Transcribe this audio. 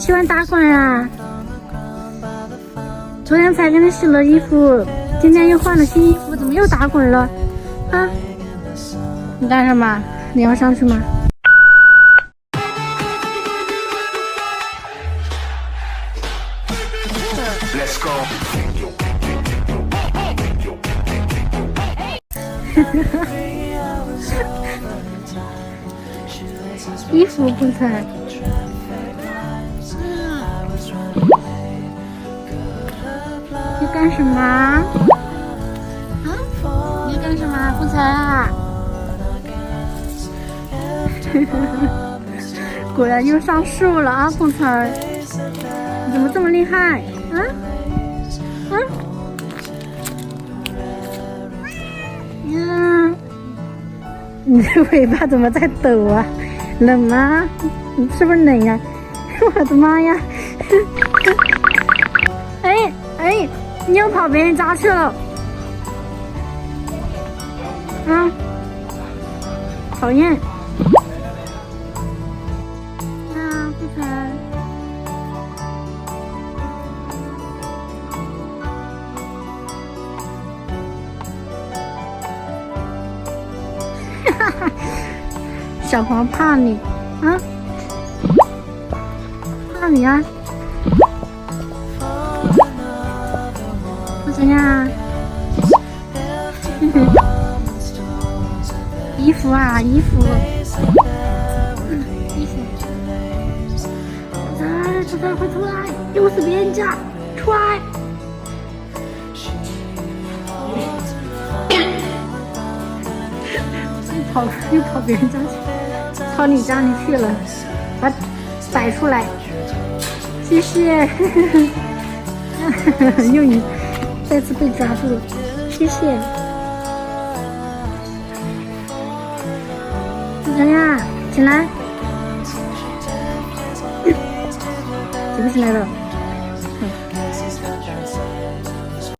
喜欢打滚啊？昨天才给你洗了衣服，今天又换了新衣服，怎么又打滚了？啊？你干什么？你要上去吗？衣服不穿。你干什么？啊？你干什么？不才啊？果然又上树了啊，不才！你怎么这么厉害？啊？啊？呀！你的尾巴怎么在抖啊？冷吗？你是不是冷呀？我的妈呀！哎，你又跑别人家去了！啊，讨厌！啊，不才！哈哈，小黄怕你啊？怕你啊？怎样？衣服啊，衣服，出来，快出来！又是别人家，出来！又跑别人家去，跑你家里去了，把摆出来，谢谢。又一再次被抓住了，谢谢。怎样？起来，起不起来了？